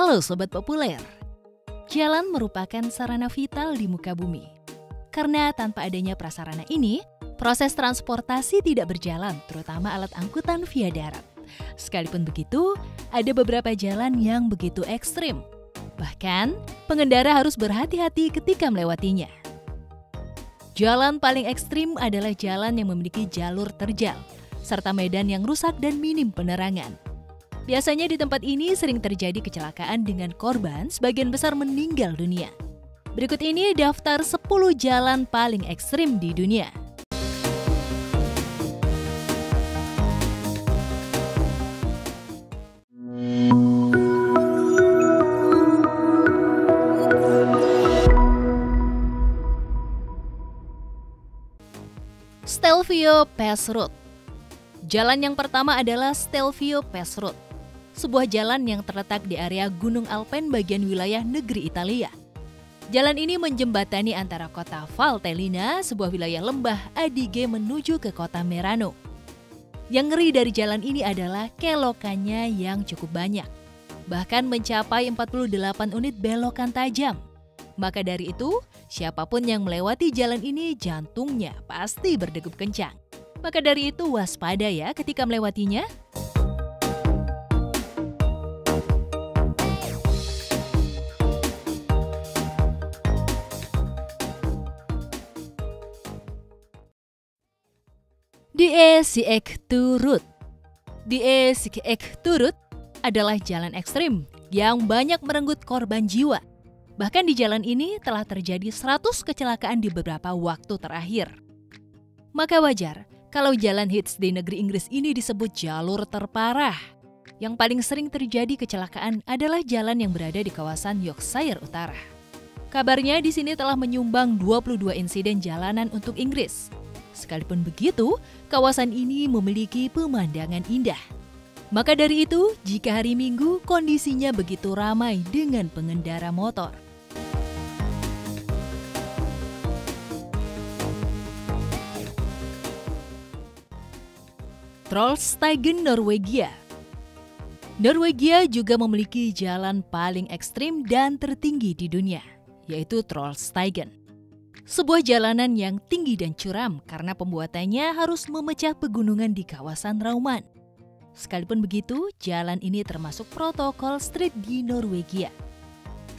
Halo Sobat Populer. Jalan merupakan sarana vital di muka bumi. Karena tanpa adanya prasarana ini, proses transportasi tidak berjalan, terutama alat angkutan via darat. Sekalipun begitu, ada beberapa jalan yang begitu ekstrim. Bahkan, pengendara harus berhati-hati ketika melewatinya. Jalan paling ekstrim adalah jalan yang memiliki jalur terjal, serta medan yang rusak dan minim penerangan. Biasanya di tempat ini sering terjadi kecelakaan dengan korban sebagian besar meninggal dunia. Berikut ini daftar 10 jalan paling ekstrim di dunia. Stelvio Pass Road. Jalan yang pertama adalah Stelvio Pass Road, sebuah jalan yang terletak di area Gunung Alpen bagian wilayah negeri Italia. Jalan ini menjembatani antara kota Valtellina, sebuah wilayah lembah Adige menuju ke kota Merano. Yang ngeri dari jalan ini adalah kelokannya yang cukup banyak, bahkan mencapai 48 unit belokan tajam. Maka dari itu, siapapun yang melewati jalan ini jantungnya pasti berdegup kencang. Maka dari itu waspada ya ketika melewatinya. Die Sieekturut. Die Sieekturut adalah jalan ekstrim yang banyak merenggut korban jiwa. Bahkan di jalan ini telah terjadi 100 kecelakaan di beberapa waktu terakhir. Maka wajar kalau jalan hits di negeri Inggris ini disebut jalur terparah. Yang paling sering terjadi kecelakaan adalah jalan yang berada di kawasan Yorkshire Utara. Kabarnya di sini telah menyumbang 22 insiden jalanan untuk Inggris. Sekalipun begitu, kawasan ini memiliki pemandangan indah. Maka dari itu, jika hari Minggu kondisinya begitu ramai dengan pengendara motor. Trollstigen, Norwegia. Norwegia juga memiliki jalan paling ekstrim dan tertinggi di dunia, yaitu Trollstigen. Sebuah jalanan yang tinggi dan curam karena pembuatannya harus memecah pegunungan di kawasan Rauman. Sekalipun begitu, jalan ini termasuk protokol street di Norwegia.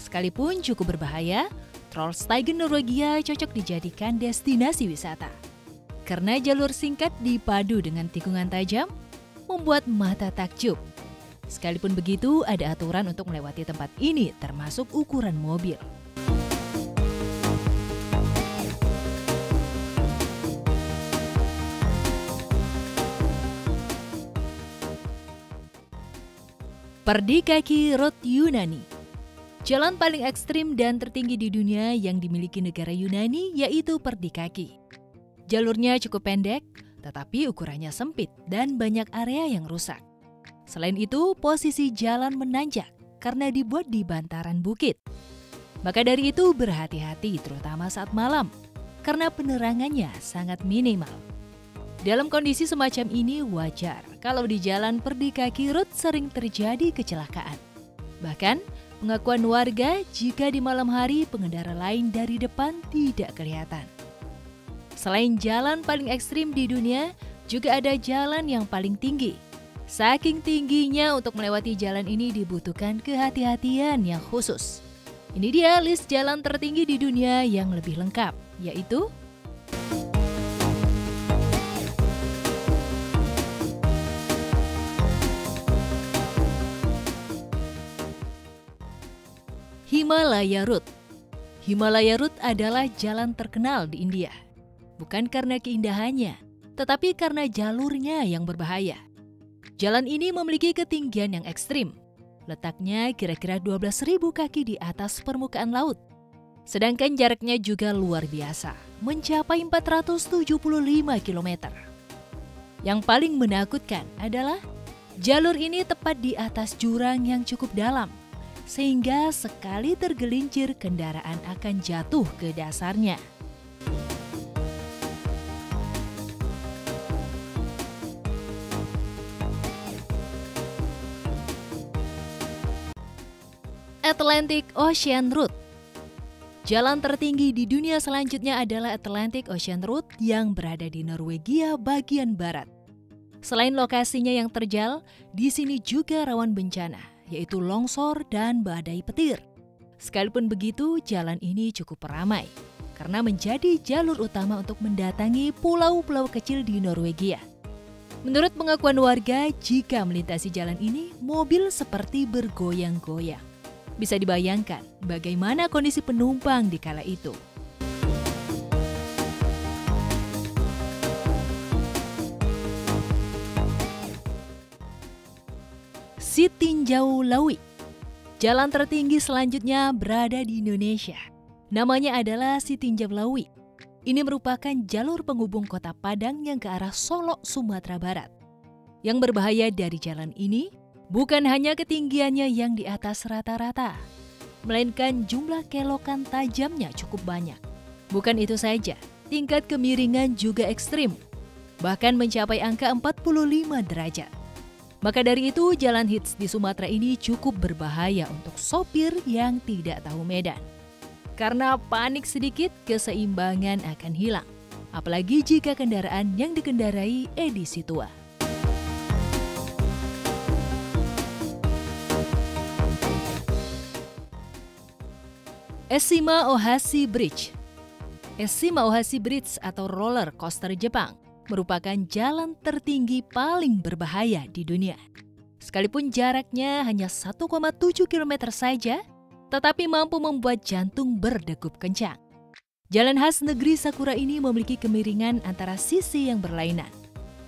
Sekalipun cukup berbahaya, Trollstigen Norwegia cocok dijadikan destinasi wisata. Karena jalur singkat dipadu dengan tikungan tajam, membuat mata takjub. Sekalipun begitu, ada aturan untuk melewati tempat ini termasuk ukuran mobil. Perdikaki Road Yunani. Jalan paling ekstrim dan tertinggi di dunia yang dimiliki negara Yunani yaitu Perdikaki. Jalurnya cukup pendek, tetapi ukurannya sempit dan banyak area yang rusak. Selain itu, posisi jalan menanjak karena dibuat di bantaran bukit. Maka dari itu berhati-hati terutama saat malam, karena penerangannya sangat minimal. Dalam kondisi semacam ini wajar kalau di jalan Perdikaki Road sering terjadi kecelakaan. Bahkan, pengakuan warga jika di malam hari pengendara lain dari depan tidak kelihatan. Selain jalan paling ekstrim di dunia, juga ada jalan yang paling tinggi. Saking tingginya untuk melewati jalan ini dibutuhkan kehati-hatian yang khusus. Ini dia list jalan tertinggi di dunia yang lebih lengkap, yaitu Himalaya Route. Himalaya Route adalah jalan terkenal di India. Bukan karena keindahannya, tetapi karena jalurnya yang berbahaya. Jalan ini memiliki ketinggian yang ekstrim. Letaknya kira-kira 12.000 kaki di atas permukaan laut. Sedangkan jaraknya juga luar biasa, mencapai 475 km. Yang paling menakutkan adalah jalur ini tepat di atas jurang yang cukup dalam, sehingga sekali tergelincir kendaraan akan jatuh ke dasarnya. Atlantic Ocean Route. Jalan tertinggi di dunia selanjutnya adalah Atlantic Ocean Route yang berada di Norwegia bagian barat. Selain lokasinya yang terjal, di sini juga rawan bencana, yaitu longsor dan badai petir. Sekalipun begitu, jalan ini cukup ramai karena menjadi jalur utama untuk mendatangi pulau-pulau kecil di Norwegia. Menurut pengakuan warga, jika melintasi jalan ini, mobil seperti bergoyang-goyang. Bisa dibayangkan bagaimana kondisi penumpang di kala itu. Sitinjau Lawi. Jalan tertinggi selanjutnya berada di Indonesia. Namanya adalah Sitinjau Lawi. Ini merupakan jalur penghubung kota Padang yang ke arah Solok, Sumatera Barat. Yang berbahaya dari jalan ini bukan hanya ketinggiannya yang di atas rata-rata, melainkan jumlah kelokan tajamnya cukup banyak. Bukan itu saja, tingkat kemiringan juga ekstrim, bahkan mencapai angka 45 derajat. Maka dari itu, jalan hits di Sumatera ini cukup berbahaya untuk sopir yang tidak tahu medan. Karena panik sedikit, keseimbangan akan hilang. Apalagi jika kendaraan yang dikendarai edisi tua. Eshima Ohashi Bridge. Eshima Ohashi Bridge atau roller coaster Jepang merupakan jalan tertinggi paling berbahaya di dunia. Sekalipun jaraknya hanya 1,7 km saja, tetapi mampu membuat jantung berdegup kencang. Jalan khas negeri Sakura ini memiliki kemiringan antara sisi yang berlainan.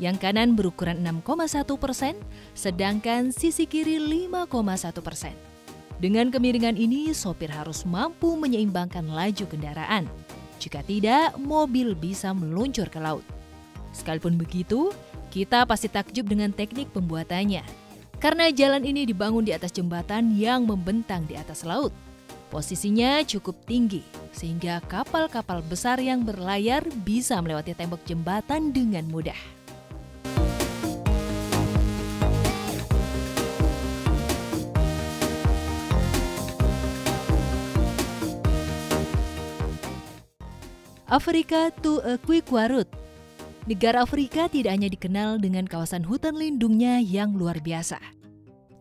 Yang kanan berukuran 6,1%, sedangkan sisi kiri 5,1%. Dengan kemiringan ini, sopir harus mampu menyeimbangkan laju kendaraan. Jika tidak, mobil bisa meluncur ke laut. Sekalipun begitu, kita pasti takjub dengan teknik pembuatannya. Karena jalan ini dibangun di atas jembatan yang membentang di atas laut. Posisinya cukup tinggi, sehingga kapal-kapal besar yang berlayar bisa melewati tembok jembatan dengan mudah. Afrika to Kwikwa Route. Negara Afrika tidak hanya dikenal dengan kawasan hutan lindungnya yang luar biasa.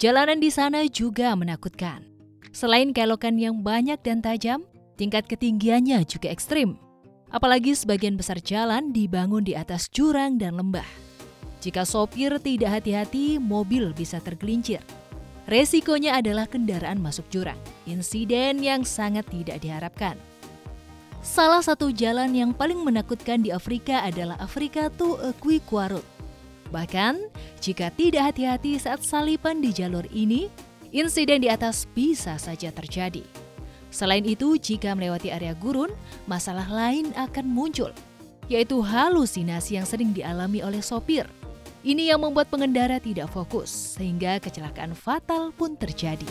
Jalanan di sana juga menakutkan. Selain kelokan yang banyak dan tajam, tingkat ketinggiannya juga ekstrim. Apalagi sebagian besar jalan dibangun di atas jurang dan lembah. Jika sopir tidak hati-hati, mobil bisa tergelincir. Resikonya adalah kendaraan masuk jurang, insiden yang sangat tidak diharapkan. Salah satu jalan yang paling menakutkan di Afrika adalah Afrika to Kwikwa Route. Bahkan, jika tidak hati-hati saat salipan di jalur ini, insiden di atas bisa saja terjadi. Selain itu, jika melewati area gurun, masalah lain akan muncul, yaitu halusinasi yang sering dialami oleh sopir. Ini yang membuat pengendara tidak fokus, sehingga kecelakaan fatal pun terjadi.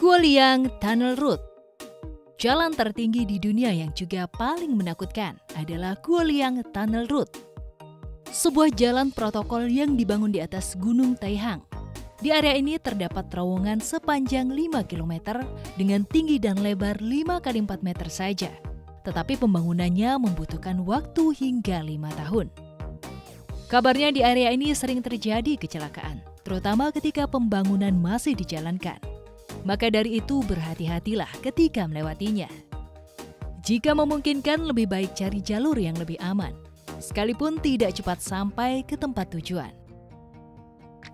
Guoliang Tunnel Route. Jalan tertinggi di dunia yang juga paling menakutkan adalah Guoliang Tunnel Route. Sebuah jalan protokol yang dibangun di atas Gunung Taihang. Di area ini terdapat terowongan sepanjang 5 km dengan tinggi dan lebar 5 x 4 meter saja. Tetapi pembangunannya membutuhkan waktu hingga 5 tahun. Kabarnya di area ini sering terjadi kecelakaan, terutama ketika pembangunan masih dijalankan. Maka dari itu berhati-hatilah ketika melewatinya. Jika memungkinkan, lebih baik cari jalur yang lebih aman, sekalipun tidak cepat sampai ke tempat tujuan.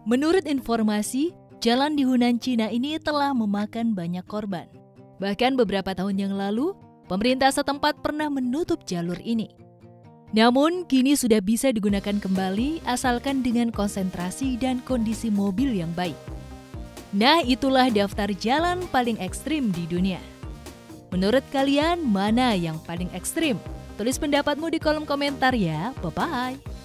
Menurut informasi, jalan di Hunan, Cina ini telah memakan banyak korban. Bahkan beberapa tahun yang lalu, pemerintah setempat pernah menutup jalur ini. Namun, kini sudah bisa digunakan kembali asalkan dengan konsentrasi dan kondisi mobil yang baik. Nah, itulah daftar jalan paling ekstrim di dunia. Menurut kalian, mana yang paling ekstrim? Tulis pendapatmu di kolom komentar ya. Bye-bye.